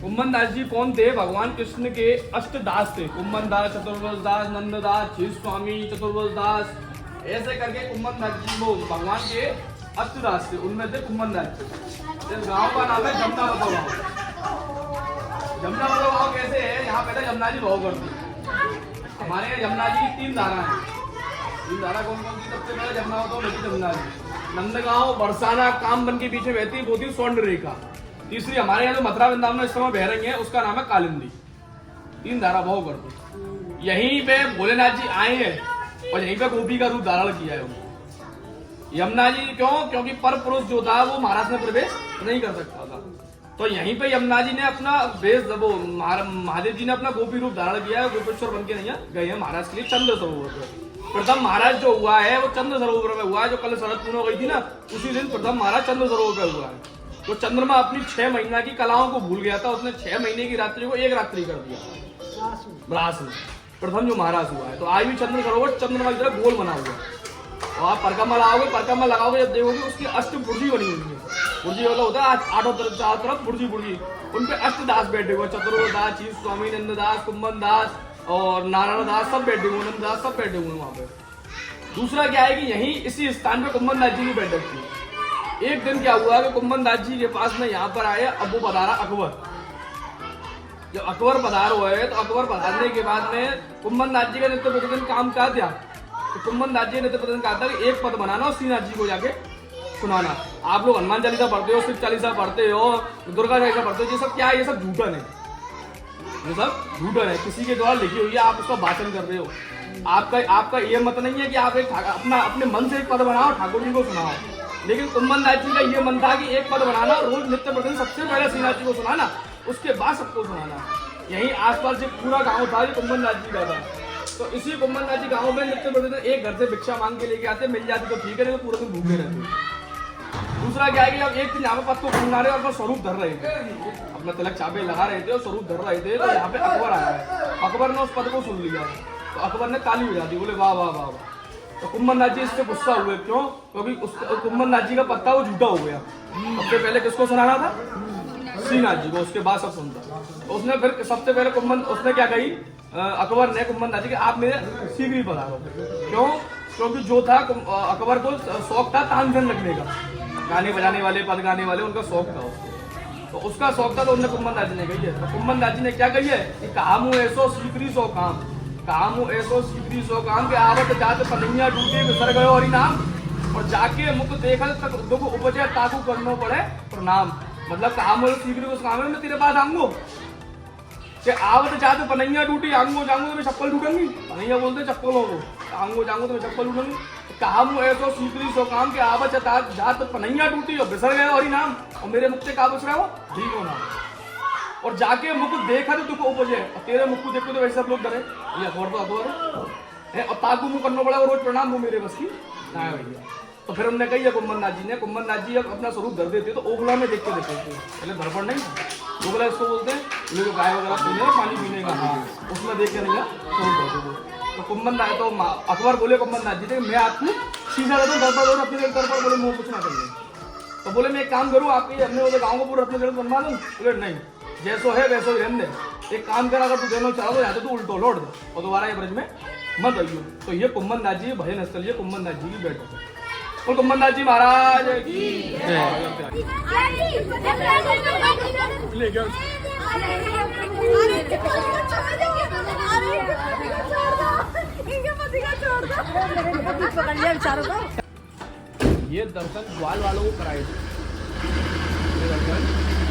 कुम्भन दास जी कौन थे? भगवान कृष्ण के अष्टदास थे। कुम्भन दास, चतुर्वश दास, नंद दास, क्षीर स्वामी, चतुर्वश दास, ऐसे करके कुम्भन दास जी वो भगवान के अष्टदास थे, उनमें थे कुम्भन दास जी। इस गांव का नाम है जमुना बतो गाँव। जमुना बतो गाँव कैसे है? यहाँ पहले यमुना जी बहु करती। हमारे यहाँ यमुना जी की 3 धारा है। 3 धारा कौन कौन सी? सबसे पहले जमुना बतो नदी जमुना जी, नंदगांव, बरसाना, कामबन के बीच में बहती है, वो थी स्वर्ण रेखा। तीसरी हमारे यहाँ जो मथुरा वृंदावन में इस समय बह रही है, उसका नाम है कालिंदी। 3 धारा बहु करती। यहीं पे भोलेनाथ जी आए हैं और यहीं पे गोपी का रूप धारण किया है। यमुना जी क्यों? क्योंकि पर पुरुष जो था वो महाराज में प्रवेश नहीं कर सकता था, तो यहीं पे यमुना जी ने अपना वेश, वो महादेव जी ने अपना गोपी रूप धारण किया है। गोपेश्वर बन के नहीं गए हैं महाराज के लिए चंद्र सरोवर पे। प्रथम महाराज जो हुआ है वो चंद्र सरोवर में हुआ है, जो कल शरद पूर्ण हो गई थी ना, उसी दिन प्रथम महाराज चंद्र सरोवर पे हुआ है। तो चंद्रमा अपनी 6 महीना की कलाओं को भूल गया था, उसने 6 महीने की रात्रि को 1 रात्रि कर दिया रास में। प्रथम जो महाराज हुआ है, तो आज भी चंद्र सरोवर चंद्रमा की तरह गोल बना हुआ है। और आप परिक्रमा लगाओगे, परिक्रमा लगाओगे, जब देखोगे उसकी अष्ट बुर्जी बनी हुई है। बुर्जी वाला होता है 8 तरफ, 4 तरफ बुर्जी बुर्जी, उनपे अष्टदास बैठे हुए, चतुर्वश दास, क्षीर स्वामी, नंद दास, कुम्भन दास और नारायण दास सब बैठे हुए, नंद दास सब बैठे हुए वहां पे। दूसरा क्या है कि यही इसी स्थान पे कुम्भन दास जी की बैठक थी। एक दिन क्या हुआ कि कुम्भन दास जी के पास में यहाँ पर आए, अब वो पधारा अकबर। जब अकबर पधार हुए तो अकबर पधारने के बाद में कुम्भन दास जी का नित्य प्रतिदिन काम क्या था? तो कुम्भन दास जी ने नित्य प्रतिदिन कहा था कि एक पद बनाना और श्रीनाथ जी को जाके सुनाना। आप लोग हनुमान चालीसा पढ़ते हो, शिव चालीसा पढ़ते हो, दुर्गा चालीसा पढ़ते हो, ये सब क्या है? ये सब झूठन है, ये सब झूठन है, किसी के द्वारा लिखी हुई है, आप उसका भाषण कर रहे हो। आपका ये मत नहीं है कि आप एक अपने मन से एक पद बनाओ, ठाकुर जी को सुनाओ। लेकिन कुम्भन दास जी का ये मन था कि एक पद बनाना, रोज नित्य प्रतिदिन सबसे पहले श्रीनाथ जी को सुनाना, उसके बाद सबको सुनाना। यही आसपास जो पूरा गांव था जो कुम्भन दास जी का था, तो इसी कुम्भन दास जी गांव में नित्य प्रतिदिन एक घर से भिक्षा मांग के लेके आते, मिल जाती तो ठीक है, नहीं तो पूरा दिन भूखे रहते। दूसरा क्या है कि अब एक दिन यहाँ पे पद को सुना रहे और अपना स्वरूप धर रहे थे, अपना तिलक चाबे लगा रहे थे और स्वरूप धर रहे थे, तो यहाँ पे अकबर आया है। अकबर ने उस पद को सुन लिया, तो अकबर ने ताली बजा दी, बोले वाह वाह वाह वाह। तो कुम्भन दास जी इससे गुस्सा हुए, क्यों? क्योंकि कुम्भन दास जी का पत्ता वो झूठा हो गया। सबसे पहले किसको सुनाना था? श्रीनाथ जी को, उसके बाद सब सुनता। तो उसने फिर सबसे पहले उसने क्या कही, अकबर ने कुम्भन दास जी कि आप मेरे शीघ्र ही पधारो। क्यों? क्योंकि जो था अकबर को शौक था तानसेन रखने का, गाने बजाने वाले, पद गाने वाले, उनका शौक था उसको। तो उसका शौक था, तो उन्होंने कुम्भन दास जी ने कही है। तो कुम्भन दास जी ने क्या कही है कि कामू ऐसो शीघ्री सो काम, कामू ऐसो शीघ्री सो काम के आवत जात पनिया टूटे विसर गयो हरि नाम, और जाके मुख देखल तक दुख उपजे ताकू करना पड़े प्रणाम। मतलब कामू शीघ्र उस काम में तेरे पास आऊंगो कि आवत जात पनैया टूटी, आंगो जाऊंगो तो मैं चप्पल टूटूंगी, पनैया बोलते चप्पल हो, आंगो जाऊंगो तो मैं चप्पल टूटूंगी। काम ऐसो शीघ्री सो काम के आवत जात पनैया टूटी और बिसर गए हरि नाम, और मेरे मुख से का बच रहा हो? ठीक हो नाम। और जाके मुख देखा तो तुमको उपजे, और तेरे मुख को देखो तो वैसे सब लोग डरे, ये अकबर तो अकबर है, और ताकू मुंह करना पड़ा, रोज प्रणाम, वो मेरे बस की ना है भैया। तो फिर हमने कही है कुम्भन दास जी ने, कुम्भन दास जी अब अपना स्वरूप धर देते तो ओखला में देखते थे, पहले धरपड़ नहीं था, ओखला इसको बोलते हैं, जो गाय वगैरह पीने का, पानी पीने का, हाँ, उसमें देख के नहीं स्वरूप धरते थे। तो कुम्भन दास, तो अकबर बोले कुम्भन दास जी थे, मैं आपको शीशा देता हूँ दरबार, और अपने दरबार बोले मुँह कुछ ना करिए। तो बोले मैं एक काम करूँ, आपके अपने वाले गाँव को पूरा अपने जगह बनवा दूँ? बोले नहीं, जैसो है वैसो ही रहने दे, एक काम करा, अगर तू देना चाहो तो यहाँ तो तू उल्टो लौट दे और दोबारा ये ब्रज में मत आइयो। तो ये कुम्भन दास जी भजन स्थल, ये कुम्भन दास जी की बैठक है। और कुम्भन दास जी महाराज की ये दर्शन ग्वाल वालों को कराए थे,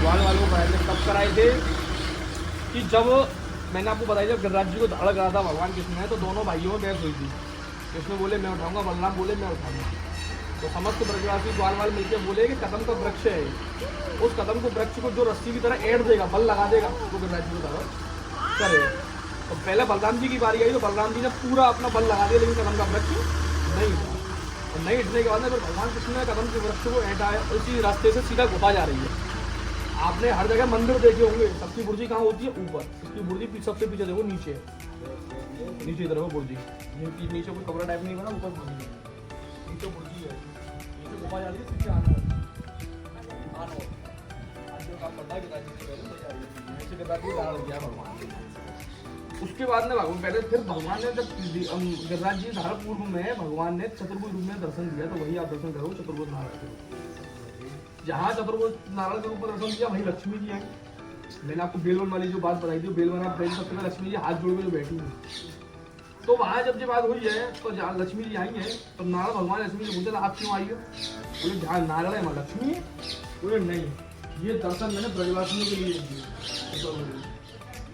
ग्वाल वालों को कराए थे। कब कराए थे? कि जब मैंने आपको बताया, जब गिरिराज जी को धारण करा था भगवान कृष्ण ने, तो दोनों भाइयों में बहस हुई थी। कृष्ण बोले मैं उठाऊंगा, बलराम बोले मैं उठाऊंगा। तो समस्त ब्रजवासी ग्वाल वाल मिलकर बोले कि कदम का वृक्ष है, उस कदम को वृक्ष को जो रस्सी की तरह ऐड देगा, बल लगा देगा, तो गिरिराज जी को धारण करेगा। तो पहले बलराम जी की बारी आई, तो बलराम जी ने पूरा अपना बल लगा दिया, लेकिन कदम का वृक्ष नहीं था। और नहीं हिटने के बाद में फिर भगवान कृष्ण ने कदम के वृक्ष को ऐंठा, उसी रास्ते से सीधा गुफा जा रही है। आपने हर जगह मंदिर देखे होंगे, सबकी बुर्जी कहाँ होती है? ऊपर। इसकी बुर्जी सबसे पीछे देखो, नीचे, नीचे इधर हो बुर्जी, नीचे कोई कमरा टाइप नहीं बना, ऊपर बुर्जी, नीचे बुर्जी है, नीचे गुफा जा रही है, सीधे आना काम पड़ता है गिरिराज जी से पहले तैयारी ऐसे गिरिराज जी धारण किया भगवान ने। उसके बाद में भगवान पहले फिर भगवान ने जब गिरिराज जी धारण पूर्व में भगवान ने चतुर्भुज रूप में दर्शन दिया, तो वही आप दर्शन करो चतुर्भुज नारायण के। जहाँ चतुर्भुज नारायण के रूप में दर्शन दिया वही लक्ष्मी जी आई। मैंने आपको बेलवन वाली जो बात बताई थी, बेलवन आप सबसे पहले लक्ष्मी जी हाथ जोड़ के जो बैठी हुई, तो वहां जब बात हुई है तो जहाँ लक्ष्मी जी आई है तो नारायण भगवान लक्ष्मी जी पूछा आप क्यों आई हो? बोले जहाँ नारायण है वहाँ लक्ष्मी है। बोले नहीं, ये दर्शन मैंने ब्रजवासियों के लिए दिए,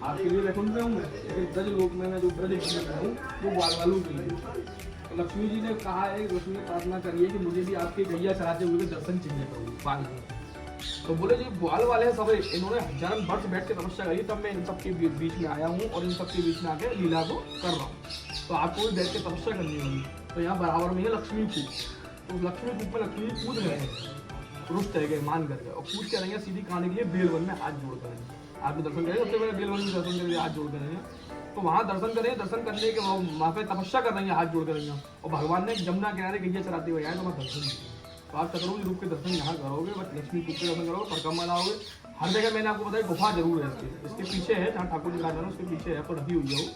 आपके लिए वैकुंठ में हूँ मैं, ब्रज लोक में मैं जो ब्रज में हूँ वो ग्वाल वालों के लिए। तो लक्ष्मी जी ने कहा है, लक्ष्मी ने प्रार्थना करिए कि मुझे भी आपके गैया चराते हुए दर्शन चाहिए बाल। तो बोले जी ग्वाल वाले हैं सब, इन्होंने हजारों वर्ष बैठ के तपस्या करी, तब मैं इन सबके बीच में आया हूँ और इन सबके बीच में आके लीला को कर रहा हूँ। तो आपको भी बैठ के तपस्या करनी होगी। तो यहाँ बराबर में है लक्ष्मी कूप, तो लक्ष्मी कूप में लक्ष्मी कूद रहे हैं, रुष्ट रह गए मान करके, और कूद के रहेंगे सीधी खाने के लिए बेलवन में हाथ जोड़ करेंगे। आपने दर्शन करेंगे सबसे पहले बेलवन में दर्शन करेंगे हाथ जोड़ करेंगे, तो वहाँ दर्शन करेंगे, दर्शन करने के वहाँ पे तपस्या कर रहे हैं हाथ जोड़ करेंगे, और भगवान ने जमुना किनारे गैया चराते हुए आए तो वहाँ दर्शन किया। तो आप चतुर्भुज रूप के दर्शन यहाँ करोगे, बस लक्ष्मी कूप के दर्शन करोगे, परिक्रमा लाओगे। हर जगह मैंने आपको बताया गुफा जरूर है इसके पीछे है, जहाँ ठाकुर जी का है उसके पीछे है, तो ढकी हुई है वो।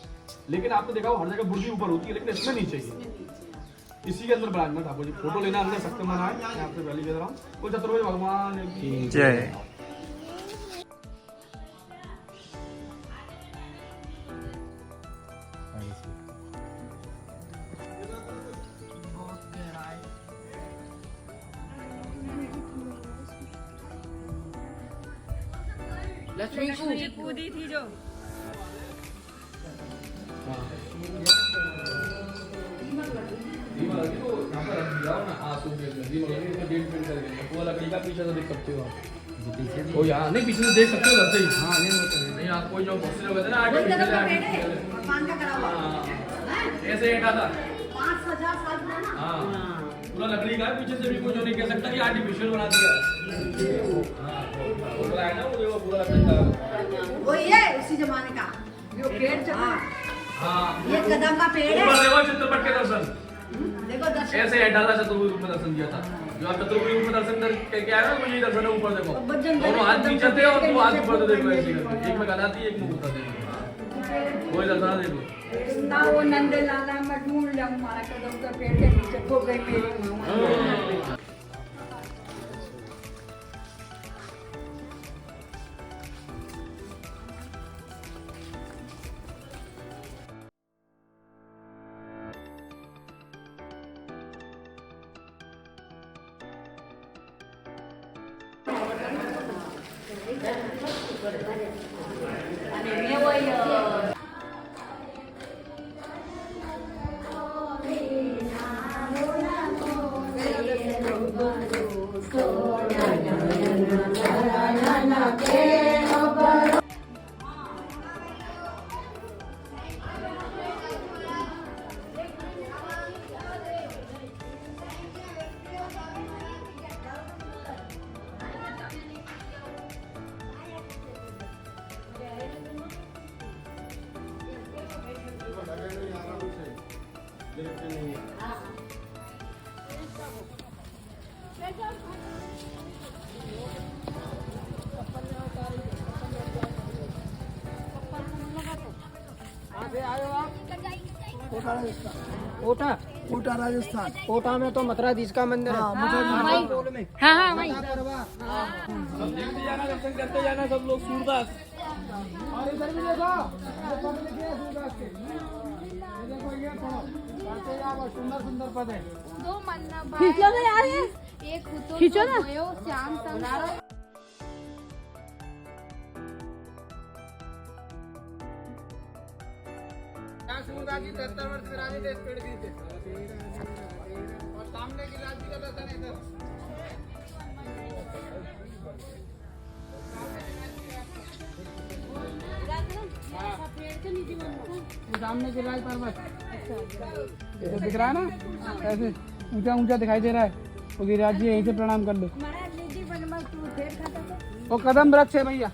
लेकिन आपने देखा हर जगह बुर्जी ऊपर होती है, लेकिन इसमें नीचे ही इसी के अंदर विराजमान ठाकुर जी। फोटो लेना अंदर सकते मना है, मैं आपसे पहले कह रहा हूँ। कोई चतुर्भुज भगवान की जय। लक्ष्मी जी कूदी थी जो लकड़ी का पीछे से देख सकते हो आप, वो यहाँ नहीं पीछे से देख सकते हो वैसे ही। हाँ नहीं आप कोई जो बहुत से लोग होते हैं ना ऐसे हटा था। हाँ पूरा लकड़ी का पीछे से भी कोई जो नहीं कह सकता कि आर्टिफिशियल बना दिया। हाँ पूरा है ना वो पूरा लकड़ी का वही है उसी जमाने का जो पेड़ चढ़ा। हाँ ये कदम का पेड़ है। देखो चित्रपट के दर्शन देखो दर्शन ऐसे हटा था, चतुर्भुज रूप में दर्शन दिया था। जो आप चतुर्भुज रूप में दर्शन करके आए ना, वो यही दर्शन है। ऊपर देखो दोनों हाथ नीचे थे और दो हाथ ऊपर देखो ऐसे करके, एक में गला थी एक में ऊपर देखो, वही दर्शन देखो। ना वो नंदे लाला मैं ढूंढ लूं हमारा कदम का पेड़ के नीचे खो गई मेरी मां। कोटा कोटा राजस्थान। कोटा में तो मथुराधीश का मंदिर है। हाँ हाँ वही देखते जाना, दर्शन करते जाना सब लोग। सूरदास और इधर भी देखो, ये पद लिखे हैं सूरदास के। ये देखो ये पढ़ो, पढ़ते जाओ, सुंदर सुंदर पद है। दो मन्ना खींचो ना यार ये एक खींचो ना श्याम संग सूरदास जी 73 वर्ष विराजित इस पेड़ के नीचे। और सामने की राज जी का दर्शन है इधर। सामने के राज पर्वत ये दिख रहा है ना, ऐसे ऊंचा ऊंचा दिखाई दे रहा है, तो गिरिराज जी यहीं से प्रणाम कर लो। वो कदम वृक्ष है भैया।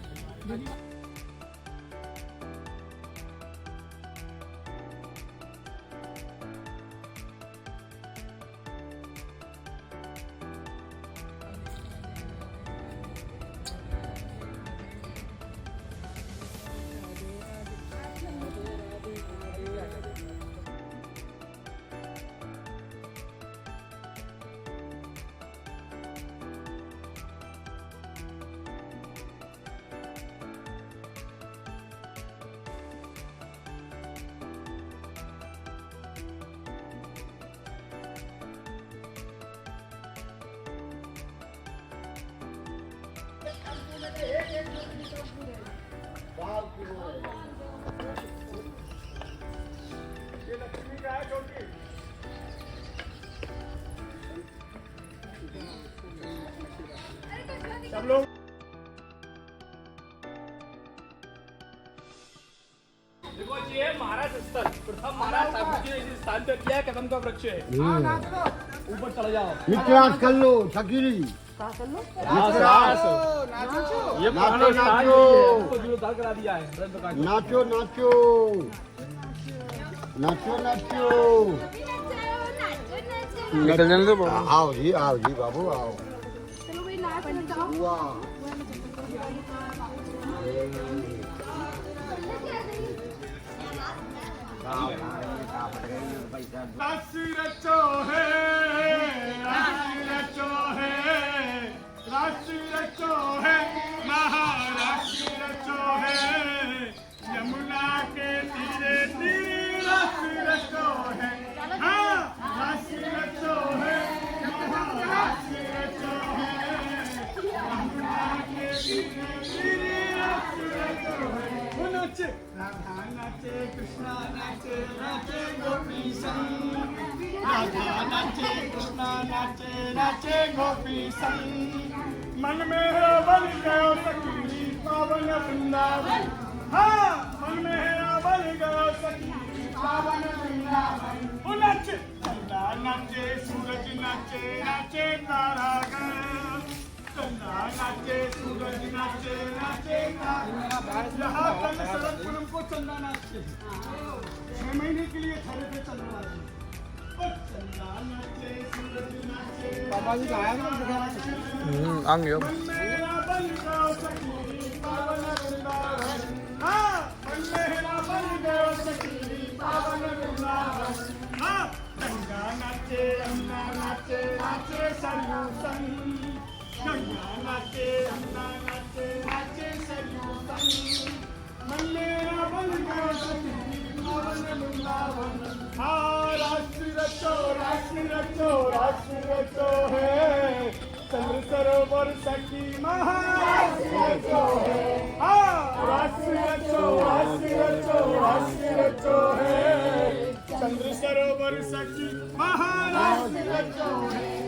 सब लोग देखो ये महाराज स्थल प्रथम महाराज ठाकुर जी ने इस स्थान पे किया है, कदम का वृक्ष है। ऊपर चले जाओ। मित्रास कर लो शकीरी ये नाचो नाचो तो जीर्णोद्धार करा दिया है ब्रह्म प्रकाश ने। नाचो नाचो नाचो नाचो निकल जाने दो बाबू। आओ जी बाबू आओ। वाह राशि रचो है, राशि रचो है, राशि रचो है, महाराशि रचो है, यमुना के तीरे तीरे राशि रचो है, हाँ राशि रचो है, महाराशि रचो है, यमुना के तीरे तीरे राशि रचो है। वो नाचे राधा नाचे कृष्णा नाचे नाचे गोपी संग, राधा नाचे कृष्णा नाचे नाचे गोपी संग, मन में है बन गयो सखी पावन वृंदावन, हाँ मन में है बन गयो सखी पावन वृंदावन। वो नाचे चंदा नाचे सूरज नाचे नाचे तारागण, चंदा नाचे सूरज नाचे नाचे यहाँ तक सरदपुरम को चंदा नाचे 6 महीने के लिए ठहरे थे चंदा नाचे। चंदा नाचे सूरज नाचे पापा जी कहाँ है? आएंगे अब। मन मेरा बन गयो सखी पावन वृंदावन, हाँ मन मेरा बन गयो सखी पावन वृंदावन, हाँ गंगा नाचे यमुना नाचे नाचे सरयू संग, गंगा नाचे यमुना नाचे नाचे सरयू संग, मन मेरा बन गयो सखी पावन वृंदावन, हाँ राशि रचो राशि रचो राशि रचो है, चंद्र सरोवर सखी महाराशि रचो है, हाँ राशि रचो राशि रचो राशि रचो है, चंद्र सरोवर सखी महाराशि रचो है।